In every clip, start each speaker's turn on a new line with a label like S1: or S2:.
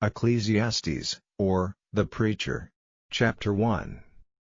S1: Ecclesiastes, or, the Preacher. Chapter 1.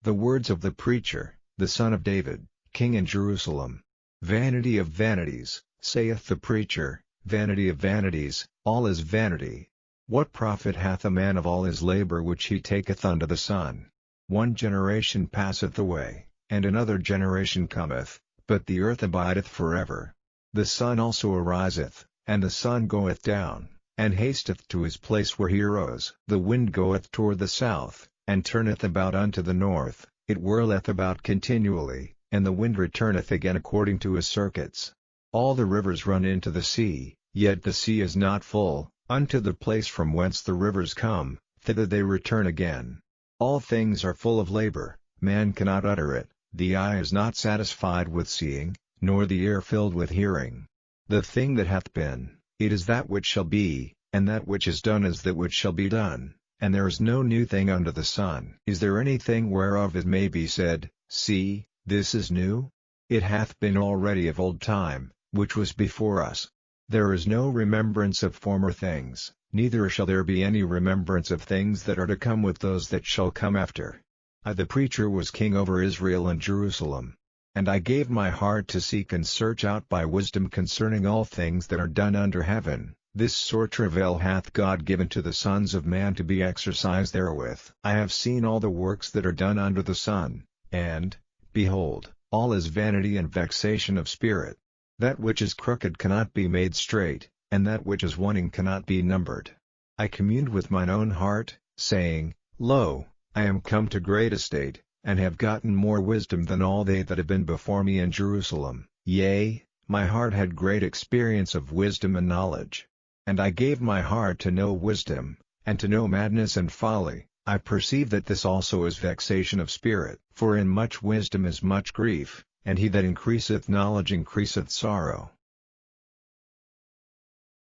S1: The words of the preacher, the son of David, king in Jerusalem. Vanity of vanities, saith the preacher, vanity of vanities, all is vanity. What profit hath a man of all his labor which he taketh under the sun? One generation passeth away, and another generation cometh, but the earth abideth forever. The sun also ariseth, and the sun goeth down, and hasteth to his place where he arose. The wind goeth toward the south, and turneth about unto the north, it whirleth about continually, and the wind returneth again according to his circuits. All the rivers run into the sea, yet the sea is not full. Unto the place from whence the rivers come, thither they return again. All things are full of labor, man cannot utter it, the eye is not satisfied with seeing, nor the ear filled with hearing. The thing that hath been, it is that which shall be, and that which is done is that which shall be done, and there is no new thing under the sun. Is there anything whereof it may be said, See, this is new? It hath been already of old time, which was before us. There is no remembrance of former things, neither shall there be any remembrance of things that are to come with those that shall come after. I the preacher was king over Israel and Jerusalem. And I gave my heart to seek and search out by wisdom concerning all things that are done under heaven. This sore travail hath God given to the sons of man to be exercised therewith. I have seen all the works that are done under the sun, and, behold, all is vanity and vexation of spirit. That which is crooked cannot be made straight, and that which is wanting cannot be numbered. I communed with mine own heart, saying, Lo, I am come to great estate, and have gotten more wisdom than all they that have been before me in Jerusalem. Yea, my heart had great experience of wisdom and knowledge. And I gave my heart to know wisdom, and to know madness and folly. I perceive that this also is vexation of spirit. For in much wisdom is much grief, and he that increaseth knowledge increaseth sorrow.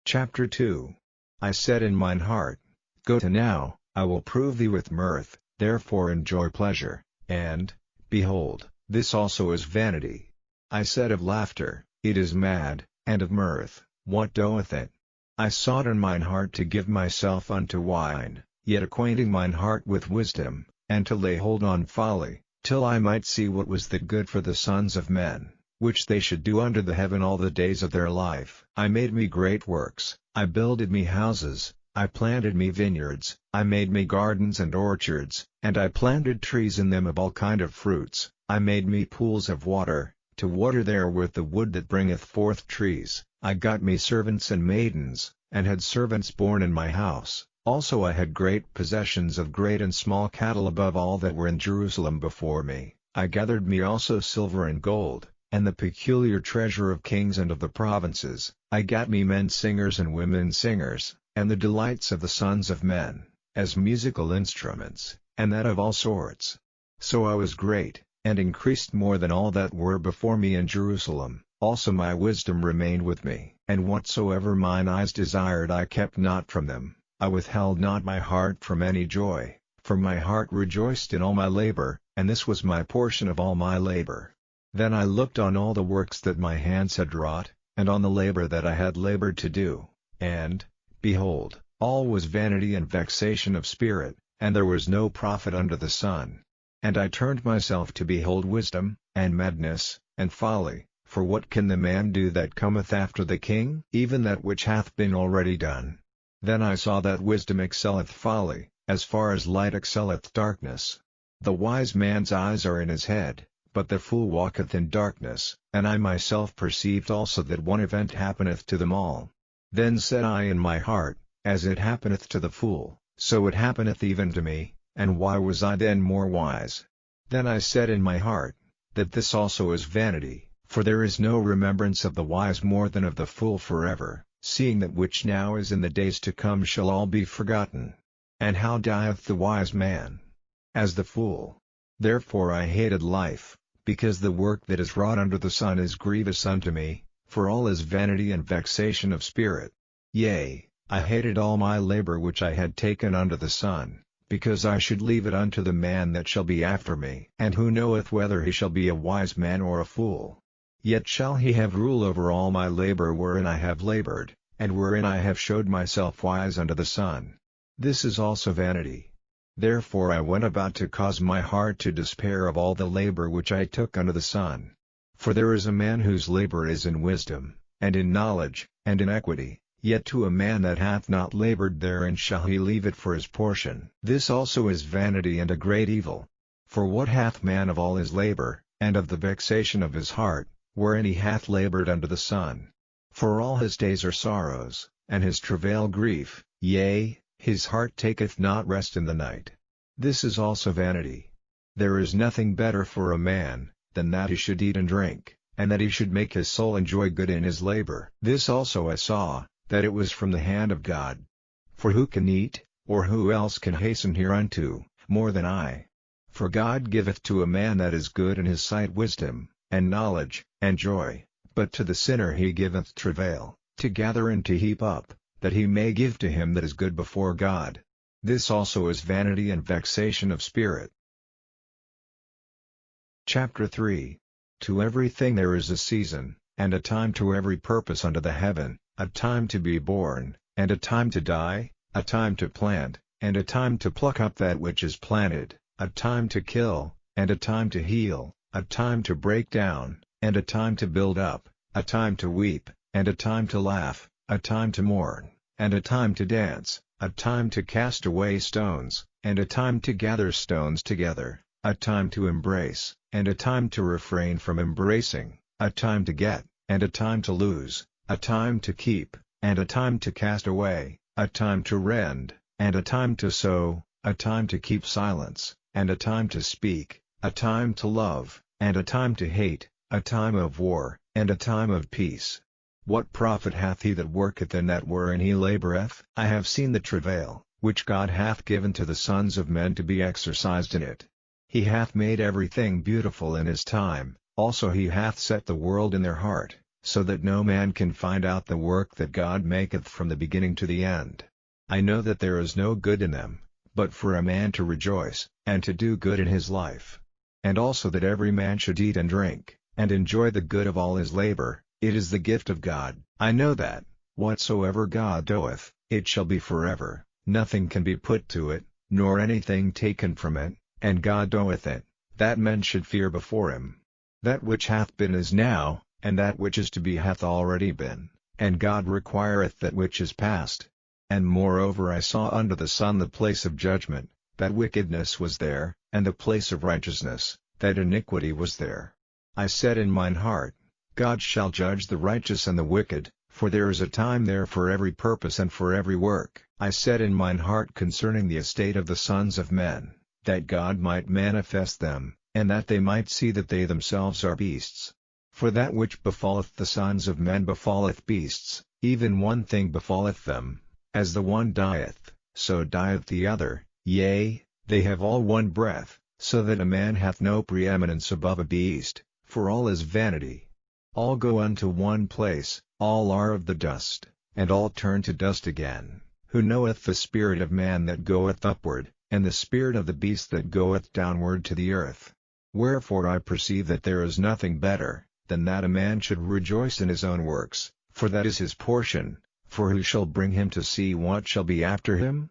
S1: Chapter 2. I said in mine heart, Go to now, I will prove thee with mirth, therefore enjoy pleasure. And, behold, this also is vanity. I said of laughter, It is mad, and of mirth, what doeth it? I sought in mine heart to give myself unto wine, yet acquainting mine heart with wisdom, and to lay hold on folly, till I might see what was the good for the sons of men, which they should do under the heaven all the days of their life. I made me great works, I builded me houses, I planted me vineyards, I made me gardens and orchards, and I planted trees in them of all kind of fruits. I made me pools of water, to water therewith the wood that bringeth forth trees. I got me servants and maidens, and had servants born in my house. Also I had great possessions of great and small cattle above all that were in Jerusalem before me. I gathered me also silver and gold, and the peculiar treasure of kings and of the provinces. I gat me men singers and women singers, and the delights of the sons of men, as musical instruments, and that of all sorts. So I was great, and increased more than all that were before me in Jerusalem. Also my wisdom remained with me. And whatsoever mine eyes desired I kept not from them. I withheld not my heart from any joy, for my heart rejoiced in all my labor, and this was my portion of all my labor. Then I looked on all the works that my hands had wrought, and on the labor that I had labored to do, and, behold, all was vanity and vexation of spirit, and there was no profit under the sun. And I turned myself to behold wisdom, and madness, and folly, for what can the man do that cometh after the king? Even that which hath been already done. Then I saw that wisdom excelleth folly, as far as light excelleth darkness. The wise man's eyes are in his head, but the fool walketh in darkness. And I myself perceived also that one event happeneth to them all. Then said I in my heart, As it happeneth to the fool, so it happeneth even to me, and why was I then more wise? Then I said in my heart, That this also is vanity, for there is no remembrance of the wise more than of the fool forever. Seeing that which now is in the days to come shall all be forgotten. And how dieth the wise man? As the fool. Therefore I hated life, because the work that is wrought under the sun is grievous unto me, for all is vanity and vexation of spirit. Yea, I hated all my labor which I had taken under the sun, because I should leave it unto the man that shall be after me. And who knoweth whether he shall be a wise man or a fool? Yet shall he have rule over all my labor wherein I have labored, and wherein I have showed myself wise under the sun. This is also vanity. Therefore I went about to cause my heart to despair of all the labor which I took under the sun. For there is a man whose labor is in wisdom, and in knowledge, and in equity, yet to a man that hath not labored therein shall he leave it for his portion. This also is vanity and a great evil. For what hath man of all his labor, and of the vexation of his heart, wherein he hath labored under the sun? For all his days are sorrows, and his travail grief, yea, his heart taketh not rest in the night. This is also vanity. There is nothing better for a man, than that he should eat and drink, and that he should make his soul enjoy good in his labor. This also I saw, that it was from the hand of God. For who can eat, or who else can hasten hereunto, more than I? For God giveth to a man that is good in his sight wisdom, and knowledge, and joy, but to the sinner he giveth travail, to gather and to heap up, that he may give to him that is good before God. This also is vanity and vexation of spirit. Chapter 3. To everything there is a season, and a time to every purpose under the heaven, a time to be born, and a time to die, a time to plant, and a time to pluck up that which is planted, a time to kill, and a time to heal, a time to break down, and a time to build up, a time to weep, and a time to laugh, a time to mourn, and a time to dance, a time to cast away stones, and a time to gather stones together, a time to embrace, and a time to refrain from embracing, a time to get, and a time to lose, a time to keep, and a time to cast away, a time to rend, and a time to sow, a time to keep silence, and a time to speak, a time to love, and a time to hate, a time of war, and a time of peace. What profit hath he that worketh in that wherein he laboureth? I have seen the travail, which God hath given to the sons of men to be exercised in it. He hath made everything beautiful in his time, also he hath set the world in their heart, so that no man can find out the work that God maketh from the beginning to the end. I know that there is no good in them, but for a man to rejoice, and to do good in his life. And also that every man should eat and drink, and enjoy the good of all his labor, it is the gift of God. I know that, whatsoever God doeth, it shall be forever, nothing can be put to it, nor anything taken from it, and God doeth it, that men should fear before him. That which hath been is now, and that which is to be hath already been, and God requireth that which is past. And moreover I saw under the sun the place of judgment, that wickedness was there, and the place of righteousness, that iniquity was there. I said in mine heart, God shall judge the righteous and the wicked, for there is a time there for every purpose and for every work. I said in mine heart concerning the estate of the sons of men, that God might manifest them, and that they might see that they themselves are beasts. For that which befalleth the sons of men befalleth beasts, even one thing befalleth them, as the one dieth, so dieth the other, yea, they have all one breath, so that a man hath no preeminence above a beast, for all is vanity. All go unto one place, all are of the dust, and all turn to dust again. Who knoweth the spirit of man that goeth upward, and the spirit of the beast that goeth downward to the earth? Wherefore I perceive that there is nothing better, than that a man should rejoice in his own works, for that is his portion, for who shall bring him to see what shall be after him?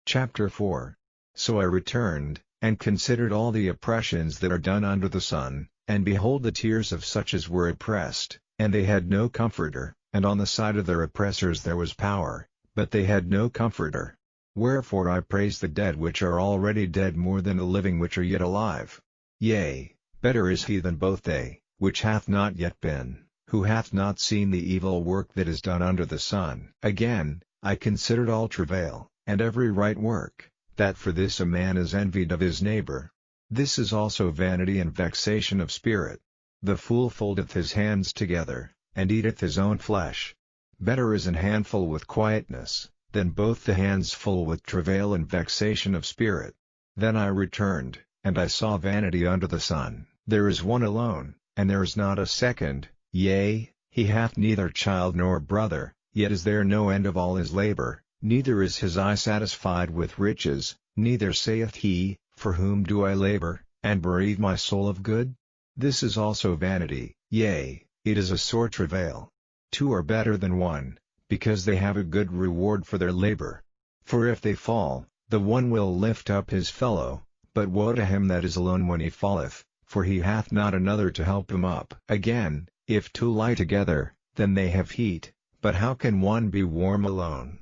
S1: Chapter 4. So I returned, and considered all the oppressions that are done under the sun, and behold the tears of such as were oppressed, and they had no comforter, and on the side of their oppressors there was power, but they had no comforter. Wherefore I praise the dead which are already dead more than the living which are yet alive. Yea, better is he than both they, which hath not yet been, who hath not seen the evil work that is done under the sun. Again, I considered all travail, and every right work, that for this a man is envied of his neighbor. This is also vanity and vexation of spirit. The fool foldeth his hands together, and eateth his own flesh. Better is an handful with quietness, than both the hands full with travail and vexation of spirit. Then I returned, and I saw vanity under the sun. There is one alone, and there is not a second, yea, he hath neither child nor brother, yet is there no end of all his labor, neither is his eye satisfied with riches, neither saith he, for whom do I labor, and bereave my soul of good? This is also vanity, yea, it is a sore travail. Two are better than one, because they have a good reward for their labor. For if they fall, the one will lift up his fellow, but woe to him that is alone when he falleth, for he hath not another to help him up. Again, if two lie together, then they have heat, but how can one be warm alone?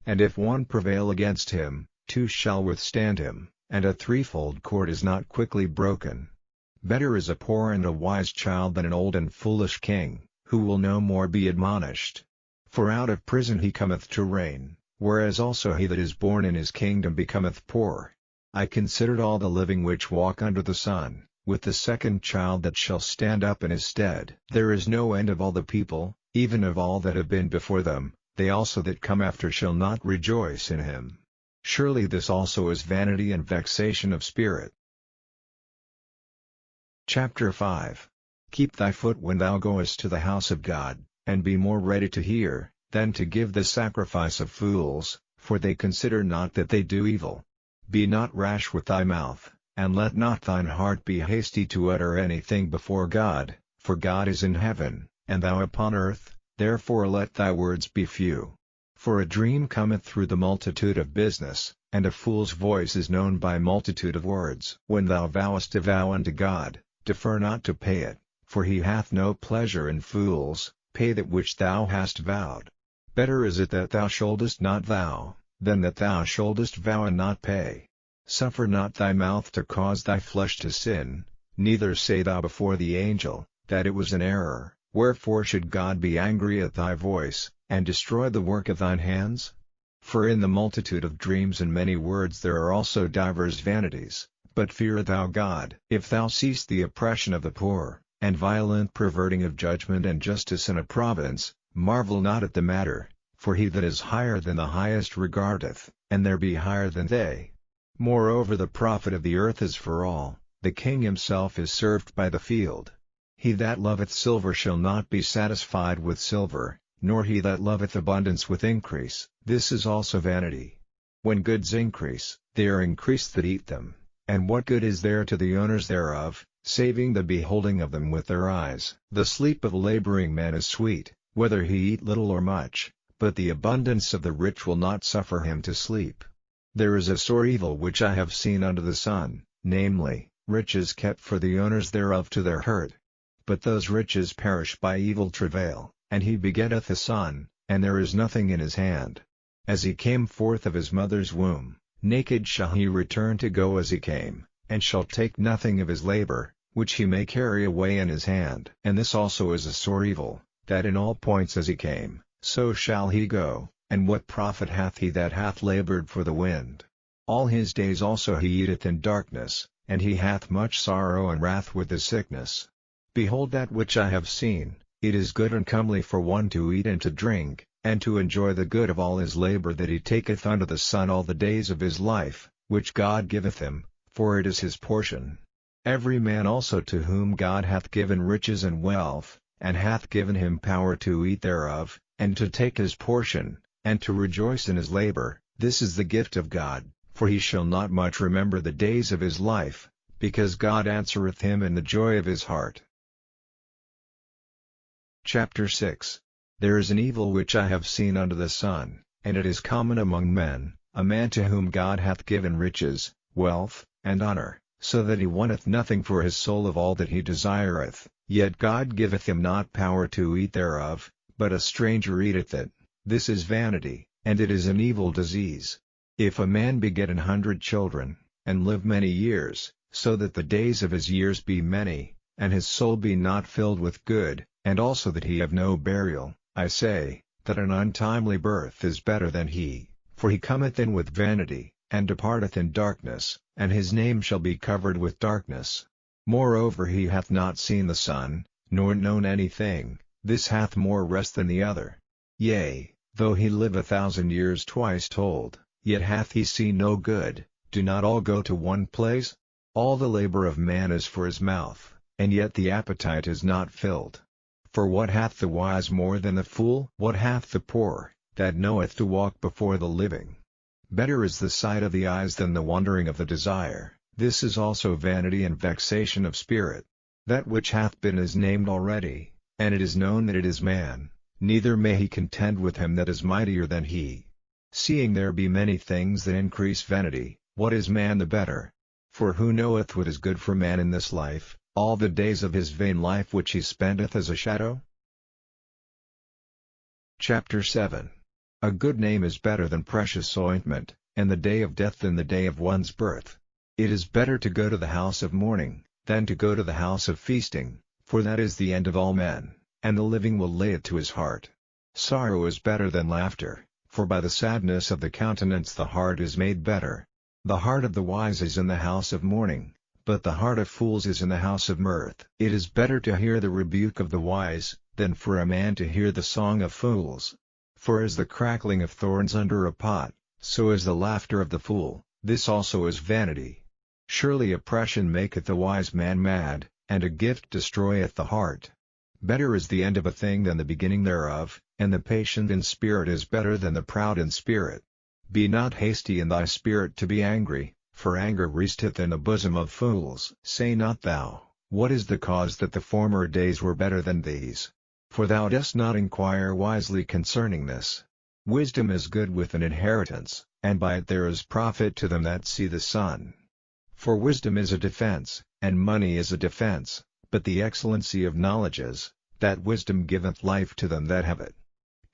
S1: And if one prevail against him, two shall withstand him, and a threefold cord is not quickly broken. Better is a poor and a wise child than an old and foolish king, who will no more be admonished. For out of prison he cometh to reign, whereas also he that is born in his kingdom becometh poor. I considered all the living which walk under the sun, with the second child that shall stand up in his stead. There is no end of all the people, even of all that have been before them, they also that come after shall not rejoice in him. Surely this also is vanity and vexation of spirit. Chapter 5. Keep thy foot when thou goest to the house of God, and be more ready to hear, than to give the sacrifice of fools, for they consider not that they do evil. Be not rash with thy mouth, and let not thine heart be hasty to utter anything before God, for God is in heaven, and thou upon earth, therefore let thy words be few. For a dream cometh through the multitude of business, and a fool's voice is known by multitude of words. When thou vowest a vow unto God, defer not to pay it, for he hath no pleasure in fools. Pay that which thou hast vowed. Better is it that thou shouldest not vow, than that thou shouldest vow and not pay. Suffer not thy mouth to cause thy flesh to sin, neither say thou before the angel, that it was an error. Wherefore should God be angry at thy voice, and destroy the work of thine hands? For in the multitude of dreams and many words there are also divers vanities, but fear thou God. If thou seest the oppression of the poor, and violent perverting of judgment and justice in a province, marvel not at the matter, for he that is higher than the highest regardeth, and there be higher than they. Moreover the profit of the earth is for all, the king himself is served by the field. He that loveth silver shall not be satisfied with silver, nor he that loveth abundance with increase. This is also vanity. When goods increase, they are increased that eat them, and what good is there to the owners thereof, saving the beholding of them with their eyes? The sleep of a laboring man is sweet, whether he eat little or much, but the abundance of the rich will not suffer him to sleep. There is a sore evil which I have seen under the sun, namely, riches kept for the owners thereof to their hurt. But those riches perish by evil travail, and he begetteth a son, and there is nothing in his hand. As he came forth of his mother's womb, naked shall he return to go as he came, and shall take nothing of his labor, which he may carry away in his hand. And this also is a sore evil, that in all points as he came, so shall he go, and what profit hath he that hath labored for the wind? All his days also he eateth in darkness, and he hath much sorrow and wrath with his sickness. Behold that which I have seen, it is good and comely for one to eat and to drink, and to enjoy the good of all his labor that he taketh under the sun all the days of his life, which God giveth him, for it is his portion. Every man also to whom God hath given riches and wealth, and hath given him power to eat thereof, and to take his portion, and to rejoice in his labor, this is the gift of God, for he shall not much remember the days of his life, because God answereth him in the joy of his heart. Chapter 6. There is an evil which I have seen under the sun, and it is common among men, a man to whom God hath given riches, wealth, and honor, so that he wanteth nothing for his soul of all that he desireth, yet God giveth him not power to eat thereof, but a stranger eateth it. This is vanity, and it is an evil disease. If a man beget 100 children, and live many years, so that the days of his years be many, and his soul be not filled with good, and also that he have no burial, I say, that an untimely birth is better than he, for he cometh in with vanity, and departeth in darkness, and his name shall be covered with darkness. Moreover he hath not seen the sun, nor known anything, this hath more rest than the other. Yea, though he live 1,000 years twice told, yet hath he seen no good. Do not all go to one place? All the labor of man is for his mouth, and yet the appetite is not filled. For what hath the wise more than the fool? What hath the poor, that knoweth to walk before the living? Better is the sight of the eyes than the wandering of the desire. This is also vanity and vexation of spirit. That which hath been is named already, and it is known that it is man. neither may he contend with him that is mightier than he. Seeing there be many things that increase vanity, what is man the better? For who knoweth what is good for man in this life, all the days of his vain life which he spendeth as a shadow? Chapter 7. A good name is better than precious ointment, and the day of death than the day of one's birth. It is better to go to the house of mourning, than to go to the house of feasting, for that is the end of all men, and the living will lay it to his heart. Sorrow is better than laughter, for by the sadness of the countenance the heart is made better. The heart of the wise is in the house of mourning, but the heart of fools is in the house of mirth. It is better to hear the rebuke of the wise, than for a man to hear the song of fools. For as the crackling of thorns under a pot, so is the laughter of the fool, this also is vanity. Surely oppression maketh the wise man mad, and a gift destroyeth the heart. Better is the end of a thing than the beginning thereof, and the patient in spirit is better than the proud in spirit. Be not hasty in thy spirit to be angry, for anger resteth in the bosom of fools. Say not thou, what is the cause that the former days were better than these? For thou dost not inquire wisely concerning this. Wisdom is good with an inheritance, and by it there is profit to them that see the sun. For wisdom is a defense, and money is a defense, but the excellency of knowledge is, that wisdom giveth life to them that have it.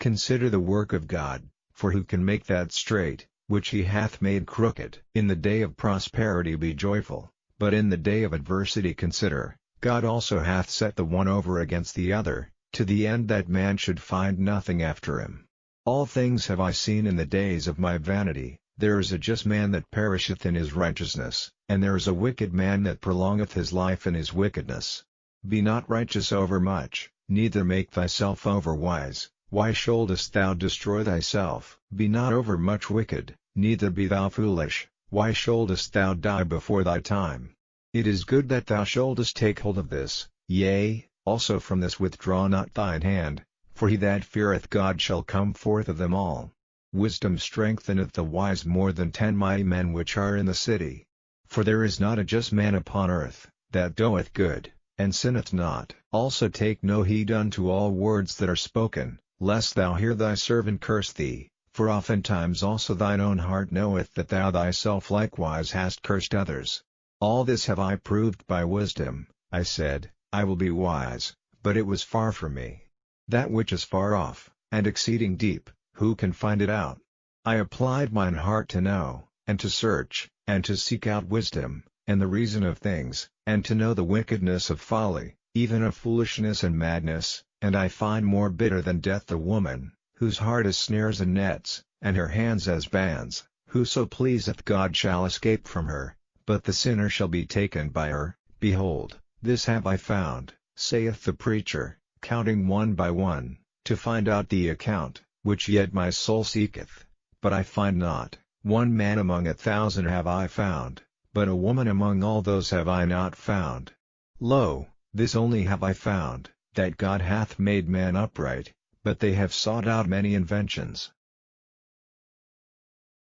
S1: Consider the work of God, for who can make that straight, which he hath made crooked? In the day of prosperity be joyful, but in the day of adversity consider, God also hath set the one over against the other, to the end that man should find nothing after him. All things have I seen in the days of my vanity. There is a just man that perisheth in his righteousness, and there is a wicked man that prolongeth his life in his wickedness. Be not righteous overmuch, neither make thyself overwise. Why shouldest thou destroy thyself? Be not overmuch wicked, neither be thou foolish. Why shouldest thou die before thy time? It is good that thou shouldest take hold of this, yea, also from this withdraw not thine hand, for he that feareth God shall come forth of them all. Wisdom strengtheneth the wise more than 10 mighty men which are in the city. For there is not a just man upon earth, that doeth good, and sinneth not. Also take no heed unto all words that are spoken, lest thou hear thy servant curse thee, for oftentimes also thine own heart knoweth that thou thyself likewise hast cursed others. All this have I proved by wisdom. I said, I will be wise, but it was far from me. That which is far off, and exceeding deep, who can find it out? I applied mine heart to know, and to search, and to seek out wisdom, and the reason of things, and to know the wickedness of folly, even of foolishness and madness, and I find more bitter than death the woman, whose heart is snares and nets, and her hands as bands. Whoso pleaseth God shall escape from her, but the sinner shall be taken by her. Behold, this have I found, saith the preacher, counting one by one, to find out the account, which yet my soul seeketh, but I find not. One man among 1,000 have I found, but a woman among all those have I not found. Lo, this only have I found, that God hath made man upright, but they have sought out many inventions.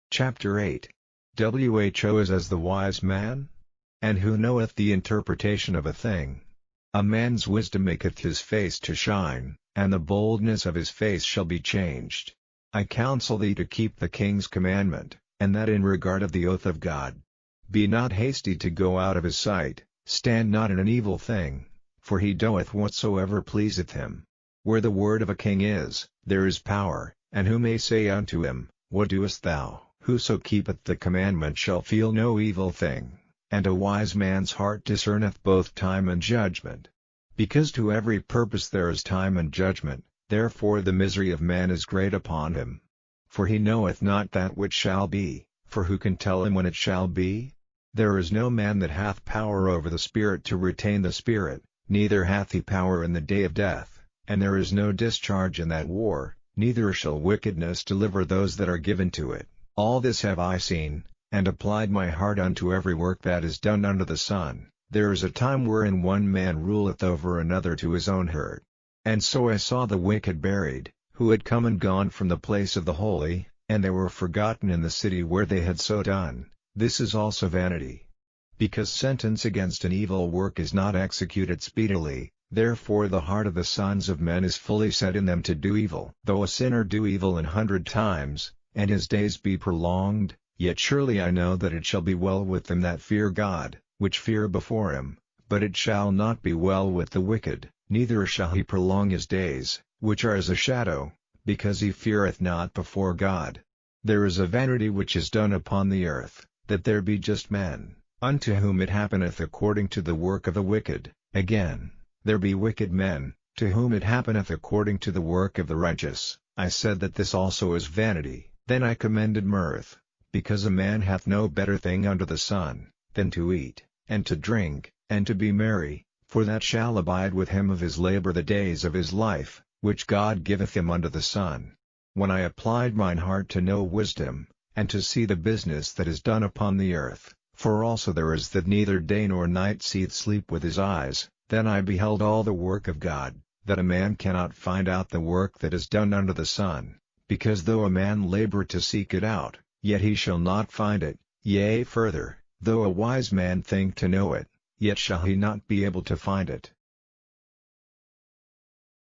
S1: Chapter 8. Who is as the wise man? And who knoweth the interpretation of a thing? A man's wisdom maketh his face to shine, and the boldness of his face shall be changed. I counsel thee to keep the king's commandment, and that in regard of the oath of God. Be not hasty to go out of his sight, stand not in an evil thing, for he doeth whatsoever pleaseth him. Where the word of a king is, there is power, and who may say unto him, What doest thou? Whoso keepeth the commandment shall feel no evil thing, and a wise man's heart discerneth both time and judgment. Because to every purpose there is time and judgment, therefore the misery of man is great upon him. For he knoweth not that which shall be, for who can tell him when it shall be? There is no man that hath power over the spirit to retain the spirit, neither hath he power in the day of death, and there is no discharge in that war, neither shall wickedness deliver those that are given to it. All this have I seen, and applied my heart unto every work that is done under the sun. There is a time wherein one man ruleth over another to his own hurt. And so I saw the wicked buried, who had come and gone from the place of the holy, and they were forgotten in the city where they had so done. This is also vanity. Because sentence against an evil work is not executed speedily, Therefore the heart of the sons of men is fully set in them to do evil. Though a sinner do evil 100 times, and his days be prolonged, yet surely I know that it shall be well with them that fear God, which fear before him, but it shall not be well with the wicked, neither shall he prolong his days, which are as a shadow, because he feareth not before God. There is a vanity which is done upon the earth, that there be just men, unto whom it happeneth according to the work of the wicked. Again, there be wicked men, to whom it happeneth according to the work of the righteous. I said that this also is vanity. Then I commended mirth, because a man hath no better thing under the sun, than to eat, and to drink, and to be merry, for that shall abide with him of his labor the days of his life, which God giveth him under the sun. When I applied mine heart to know wisdom, and to see the business that is done upon the earth, for also there is that neither day nor night seeth sleep with his eyes, then I beheld all the work of God, that a man cannot find out the work that is done under the sun, because though a man labor to seek it out, yet he shall not find it, yea further, though a wise man think to know it, yet shall he not be able to find it.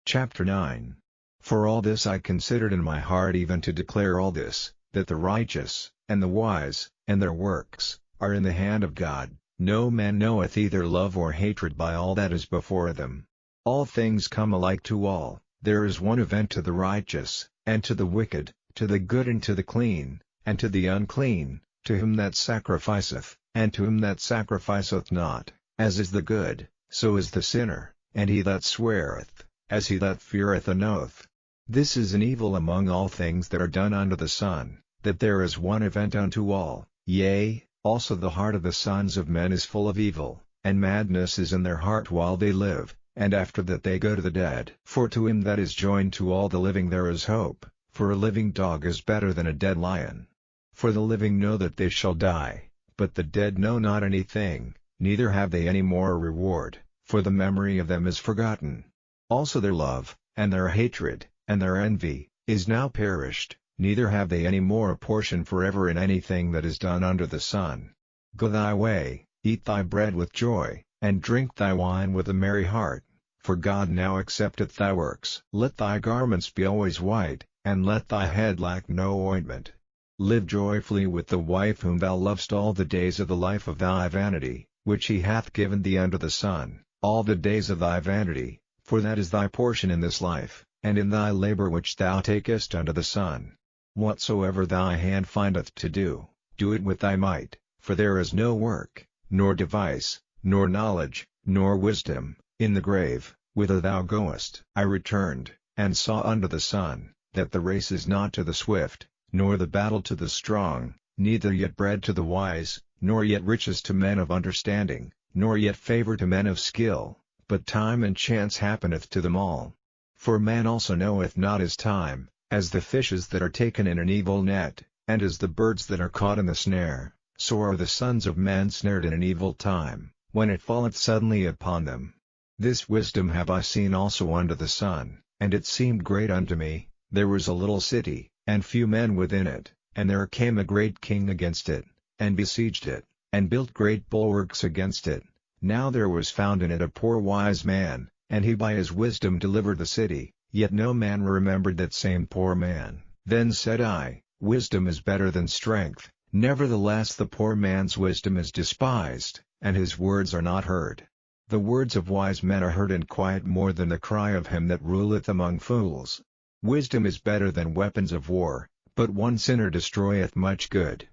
S1: Chapter 9. For all this I considered in my heart even to declare all this, that the righteous, and the wise, and their works, are in the hand of God. No man knoweth either love or hatred by all that is before them. All things come alike to all, there is one event to the righteous, and to the wicked, to the good and to the clean, and to the unclean, to him that sacrificeth, and to him that sacrificeth not, as is the good, so is the sinner, and he that sweareth, as he that feareth an oath. This is an evil among all things that are done under the sun, that there is one event unto all, yea, also the heart of the sons of men is full of evil, and madness is in their heart while they live, and after that they go to the dead. For to him that is joined to all the living there is hope, for a living dog is better than a dead lion. For the living know that they shall die, but the dead know not anything, neither have they any more reward, for the memory of them is forgotten. Also their love, and their hatred, and their envy, is now perished, neither have they any more a portion forever in anything that is done under the sun. Go thy way, eat thy bread with joy, and drink thy wine with a merry heart, for God now accepteth thy works. Let thy garments be always white, and let thy head lack no ointment. Live joyfully with the wife whom thou lovest all the days of the life of thy vanity, which he hath given thee under the sun, all the days of thy vanity, for that is thy portion in this life, and in thy labor which thou takest under the sun. Whatsoever thy hand findeth to do, do it with thy might, for there is no work, nor device, nor knowledge, nor wisdom, in the grave, whither thou goest. I returned, and saw under the sun, that the race is not to the swift, nor the battle to the strong, neither yet bread to the wise, nor yet riches to men of understanding, nor yet favor to men of skill, but time and chance happeneth to them all. For man also knoweth not his time, as the fishes that are taken in an evil net, and as the birds that are caught in the snare, so are the sons of men snared in an evil time, when it falleth suddenly upon them. This wisdom have I seen also under the sun, and it seemed great unto me. There was a little city, and few men within it, and there came a great king against it, and besieged it, and built great bulwarks against it. Now there was found in it a poor wise man, and he by his wisdom delivered the city, yet no man remembered that same poor man. Then said I, Wisdom is better than strength, nevertheless the poor man's wisdom is despised, and his words are not heard. The words of wise men are heard in quiet more than the cry of him that ruleth among fools. Wisdom is better than weapons of war, but one sinner destroyeth much good.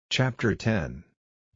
S1: Chapter 10.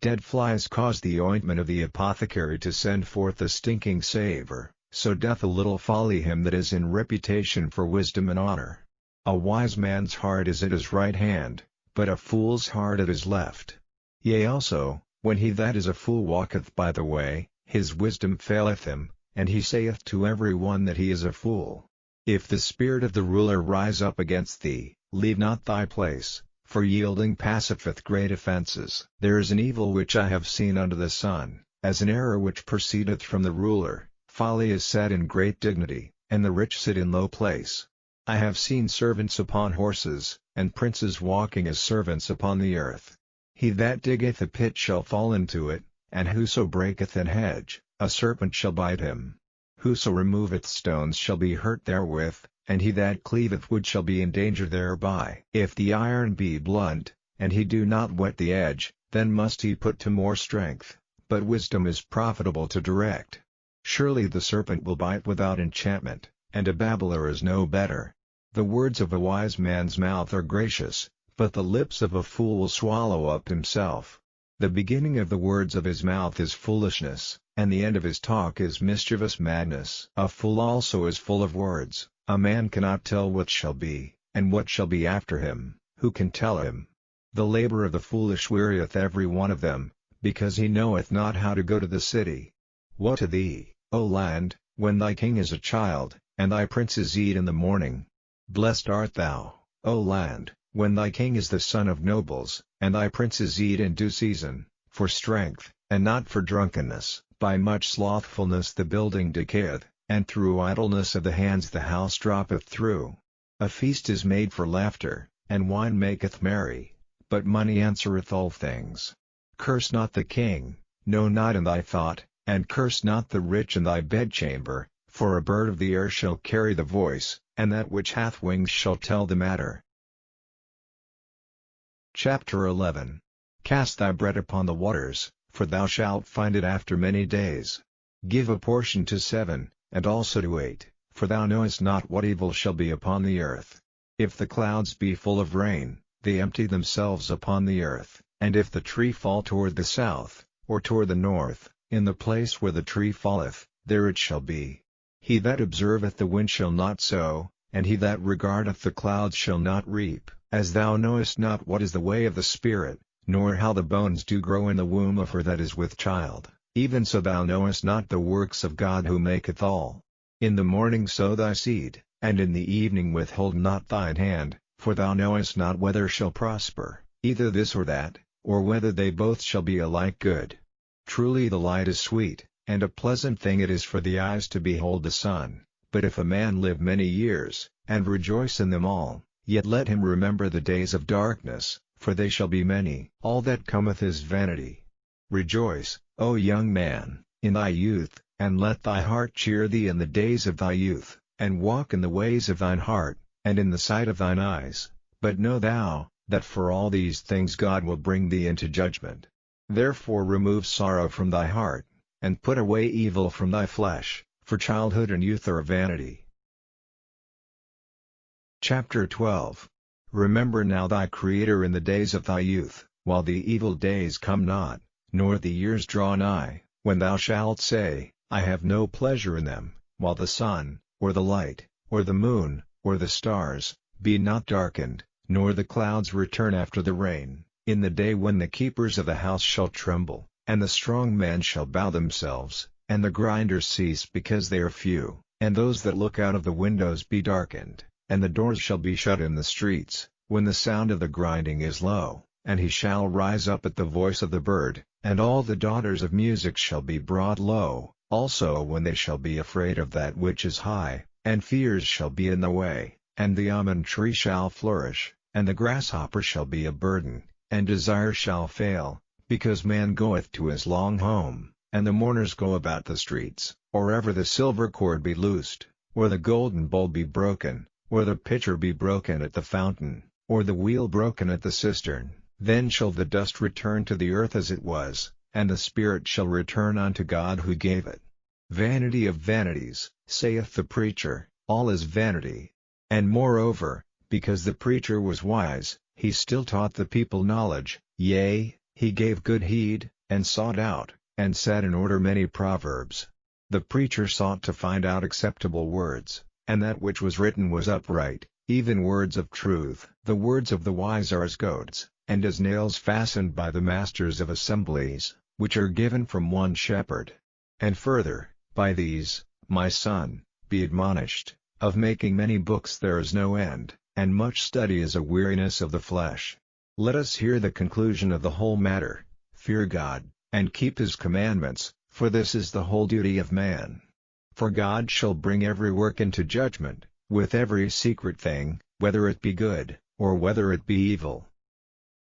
S1: Dead flies cause the ointment of the apothecary to send forth a stinking savour, so doth a little folly him that is in reputation for wisdom and honor. A wise man's heart is at his right hand, but a fool's heart at his left. Yea also, when he that is a fool walketh by the way, his wisdom faileth him, and he saith to every one that he is a fool. If the spirit of the ruler rise up against thee, leave not thy place, for yielding passeth great offences. There is an evil which I have seen under the sun, as an error which proceedeth from the ruler. Folly is set in great dignity, and the rich sit in low place. I have seen servants upon horses, and princes walking as servants upon the earth. He that diggeth a pit shall fall into it, and whoso breaketh an hedge, a serpent shall bite him. Whoso removeth stones shall be hurt therewith, and he that cleaveth wood shall be in danger thereby. If the iron be blunt, and he do not whet the edge, then must he put to more strength, but wisdom is profitable to direct. Surely the serpent will bite without enchantment, and a babbler is no better. The words of a wise man's mouth are gracious, but the lips of a fool will swallow up himself. The beginning of the words of his mouth is foolishness, and the end of his talk is mischievous madness. A fool also is full of words. A man cannot tell what shall be, and what shall be after him. Who can tell him? The labor of the foolish wearieth every one of them, because he knoweth not how to go to the city. Woe to thee, O land, when thy king is a child, and thy princes eat in the morning. Blessed art thou, O land, when thy king is the son of nobles, and thy princes eat in due season, for strength, and not for drunkenness. By much slothfulness the building decayeth, and through idleness of the hands the house droppeth through. A feast is made for laughter, and wine maketh merry, but money answereth all things. Curse not the king, no not in thy thought, and curse not the rich in thy bedchamber, for a bird of the air shall carry the voice, and that which hath wings shall tell the matter. Chapter 11. Cast thy bread upon the waters, for thou shalt find it after many days. Give a portion to 7, and also to 8, for thou knowest not what evil shall be upon the earth. If the clouds be full of rain, they empty themselves upon the earth, and if the tree fall toward the south, or toward the north, in the place where the tree falleth, there it shall be. He that observeth the wind shall not sow, and he that regardeth the clouds shall not reap. As thou knowest not what is the way of the Spirit, nor how the bones do grow in the womb of her that is with child, even so thou knowest not the works of God who maketh all. In the morning sow thy seed, and in the evening withhold not thine hand, for thou knowest not whether shall prosper, either this or that, or whether they both shall be alike good. Truly the light is sweet, and a pleasant thing it is for the eyes to behold the sun, but if a man live many years, and rejoice in them all, yet let him remember the days of darkness, for they shall be many. All that cometh is vanity. Rejoice, O young man, in thy youth, and let thy heart cheer thee in the days of thy youth, and walk in the ways of thine heart, and in the sight of thine eyes. But know thou, that for all these things God will bring thee into judgment. Therefore remove sorrow from thy heart, and put away evil from thy flesh, for childhood and youth are a vanity. Chapter 12. Remember now thy Creator in the days of thy youth, while the evil days come not, nor the years draw nigh, when thou shalt say, I have no pleasure in them, while the sun, or the light, or the moon, or the stars, be not darkened, nor the clouds return after the rain, in the day when the keepers of the house shall tremble, and the strong men shall bow themselves, and the grinders cease because they are few, and those that look out of the windows be darkened. And the doors shall be shut in the streets, when the sound of the grinding is low, and he shall rise up at the voice of the bird, and all the daughters of music shall be brought low, also when they shall be afraid of that which is high, and fears shall be in the way, and the almond tree shall flourish, and the grasshopper shall be a burden, and desire shall fail, because man goeth to his long home, and the mourners go about the streets, or ever the silver cord be loosed, or the golden bowl be broken, or the pitcher be broken at the fountain, or the wheel broken at the cistern, then shall the dust return to the earth as it was, and the spirit shall return unto God who gave it. Vanity of vanities, saith the preacher, all is vanity. And moreover, because the preacher was wise, he still taught the people knowledge, yea, he gave good heed, and sought out, and set in order many proverbs. The preacher sought to find out acceptable words, and that which was written was upright, even words of truth. The words of the wise are as goads, and as nails fastened by the masters of assemblies, which are given from one shepherd. And further, by these, my son, be admonished, of making many books there is no end, and much study is a weariness of the flesh. Let us hear the conclusion of the whole matter: fear God, and keep his commandments, for this is the whole duty of man. For God shall bring every work into judgment, with every secret thing, whether it be good, or whether it be evil.